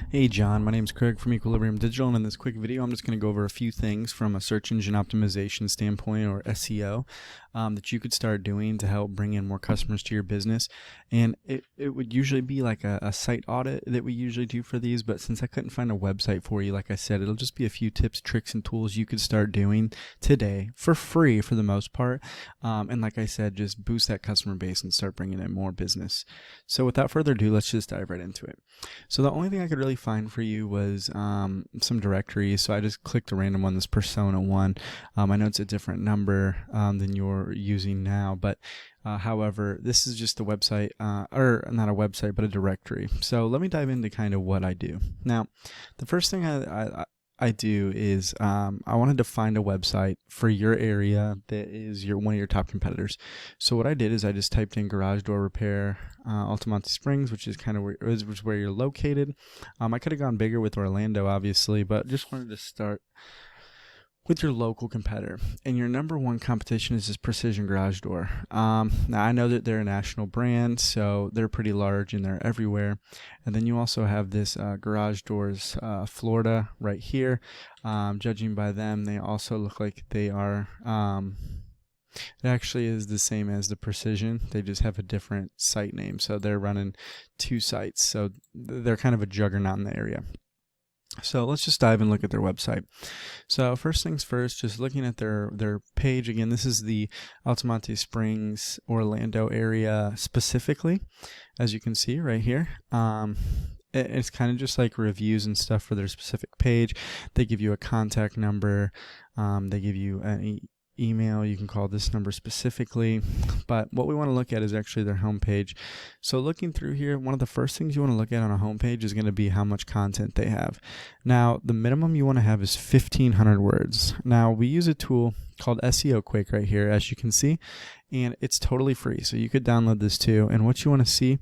Hey John, my name is Craig from Equilibrium Digital, and in this quick video I'm just going to go over a few things from a search engine optimization standpoint, or SEO, that you could start doing to help bring in more customers to your business. And it would usually be like a site audit that we usually do for these, but since I couldn't find a website for you, like I said, it'll just be a few tips, tricks, and tools you could start doing today for free for the most part. And like I said, just boost that customer base and start bringing in more business. So without further ado, let's just dive right into it. So the only thing I could really find for you was some directories. So I just clicked a random one, this Persona one. I know it's a different number than you're using now, but however, this is just a website, or not a website, but a directory. So let me dive into kind of what I do. Now, the first thing I do is I wanted to find a website for your area that is one of your top competitors. So what I did is I just typed in garage door repair, Altamonte Springs, which is kind of where you're located. I could have gone bigger with Orlando, obviously, but just wanted to start with your local competitor. And your number one competition is this Precision Garage Door. Now I know that they're a national brand, so they're pretty large and they're everywhere. And then you also have this Garage Doors Florida right here. Judging by them, they also look like they are it actually is the same as the Precision. They just have a different site name. So they're running two sites. So they're kind of a juggernaut in the area. So let's just dive and look at their website. So first things first, just looking at their page. Again, this is the Altamonte Springs, Orlando area specifically, as you can see right here. It's kind of just like reviews and stuff for their specific page. They give you a contact number. They give you an email. You can call this number specifically, but what we want to look at is actually their homepage. So looking through here, one of the first things you want to look at on a homepage is going to be how much content they have. Now, the minimum you want to have is 1,500 words. Now, we use a tool called SEO Quake right here, as you can see, and it's totally free. So you could download this too. And what you want to see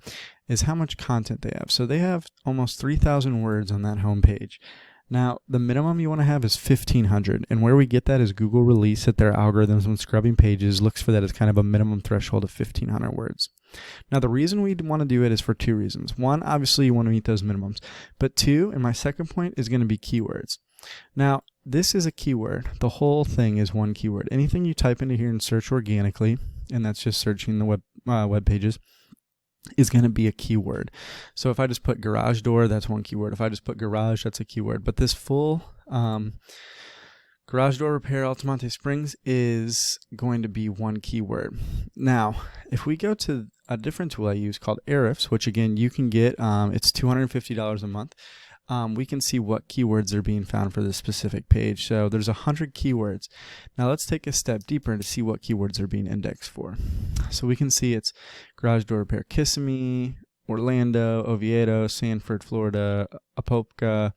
is how much content they have. So they have almost 3,000 words on that homepage. Now, the minimum you want to have is 1,500, and where we get that is Google release that their algorithms when scrubbing pages looks for that as kind of a minimum threshold of 1,500 words. Now, the reason we want to do it is for two reasons. One, obviously you want to meet those minimums, but two, and my second point is going to be keywords. Now, this is a keyword. The whole thing is one keyword. Anything you type into here and search organically, and that's just searching the web pages, is going to be a keyword. So if I just put garage door, that's one keyword. If I just put garage, that's a keyword. But this full garage door repair Altamonte Springs is going to be one keyword. Now, if we go to a different tool I use called Ahrefs, which again you can get, it's $250 a month. We can see what keywords are being found for this specific page. So there's 100 keywords. Now let's take a step deeper to see what keywords are being indexed for. So we can see it's garage door repair Kissimmee, Orlando, Oviedo, Sanford, Florida, Apopka,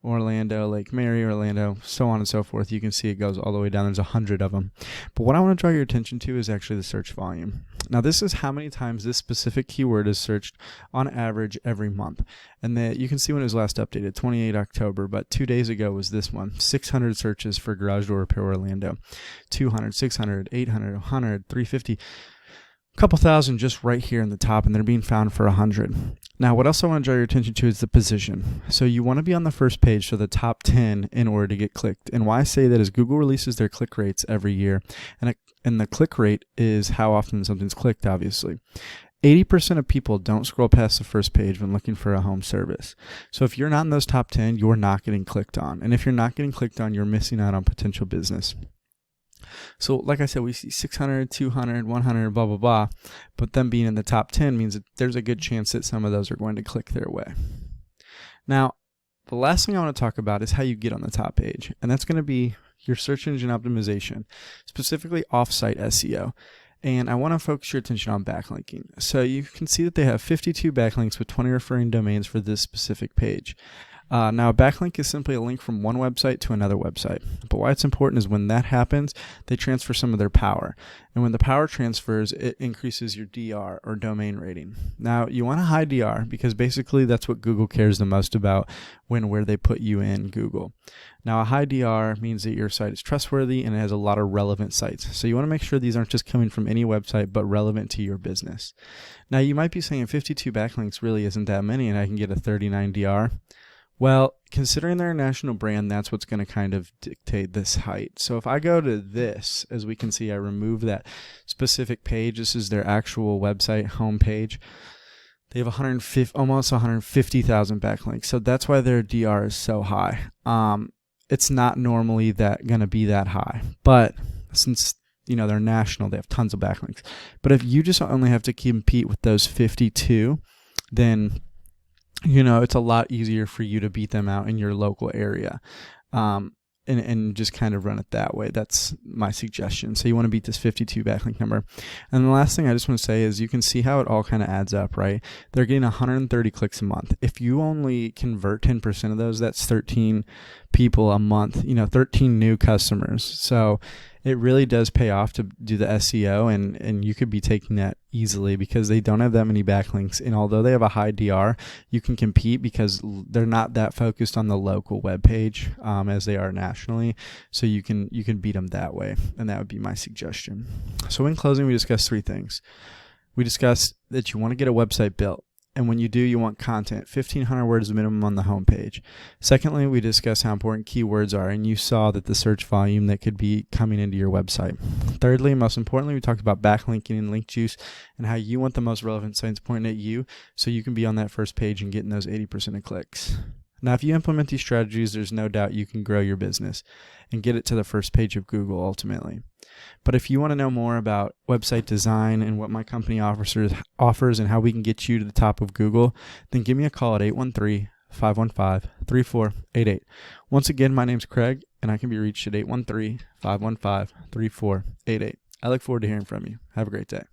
Orlando, Lake Mary, Orlando, so on and so forth. You can see it goes all the way down. There's 100 of them. But what I want to draw your attention to is actually the search volume. Now, this is how many times this specific keyword is searched on average every month. And that you can see when it was last updated, 28 October, but 2 days ago was this one. 600 searches for garage door repair Orlando. 200, 600, 800, 100, 350. A couple thousand just right here in the top, and they're being found for 100. Now, what else I want to draw your attention to is the position. So you want to be on the first page, so the top 10, in order to get clicked. And why I say that is Google releases their click rates every year, and the click rate is how often something's clicked, obviously. 80% of people don't scroll past the first page when looking for a home service. So if you're not in those top 10, you're not getting clicked on. And if you're not getting clicked on, you're missing out on potential business. So like I said, we see 600, 200, 100, blah, blah, blah. But them being in the top 10 means that there's a good chance that some of those are going to click their way. Now, the last thing I want to talk about is how you get on the top page. And that's going to be your search engine optimization, specifically off-site SEO. And I want to focus your attention on backlinking. So you can see that they have 52 backlinks with 20 referring domains for this specific page. Now, a backlink is simply a link from one website to another website. But why it's important is when that happens, they transfer some of their power. And when the power transfers, it increases your DR, or domain rating. Now, you want a high DR because basically that's what Google cares the most about where they put you in Google. Now, a high DR means that your site is trustworthy and it has a lot of relevant sites. So you want to make sure these aren't just coming from any website, but relevant to your business. Now, you might be saying 52 backlinks really isn't that many and I can get a 39 DR. Well, considering they're a national brand, that's what's going to kind of dictate this height. So if I go to this, as we can see, I remove that specific page. This is their actual website homepage. They have almost 150,000 backlinks. So that's why their DR is so high. It's not normally going to be that high, but since they're national, they have tons of backlinks. But if you just only have to compete with those 52, then it's a lot easier for you to beat them out in your local area, and just kind of run it that way. That's my suggestion. So you want to beat this 52 backlink number. And the last thing I just want to say is you can see how it all kind of adds up, right? They're getting 130 clicks a month. If you only convert 10% of those, that's 13 people a month, 13 new customers. So it really does pay off to do the SEO, and you could be taking that easily because they don't have that many backlinks. And although they have a high DR, you can compete because they're not that focused on the local web page as they are nationally. So you can beat them that way, and that would be my suggestion. So in closing, we discussed 3 things. We discussed that you want to get a website built. And when you do, you want content, 1,500 words minimum on the homepage. Secondly, we discussed how important keywords are, and you saw that the search volume that could be coming into your website. Thirdly, most importantly, we talked about backlinking and link juice and how you want the most relevant sites pointing at you so you can be on that first page and getting those 80% of clicks. Now, if you implement these strategies, there's no doubt you can grow your business and get it to the first page of Google ultimately. But if you want to know more about website design and what my company offers and how we can get you to the top of Google, then give me a call at 813-515-3488. Once again, my name's Craig, and I can be reached at 813-515-3488. I look forward to hearing from you. Have a great day.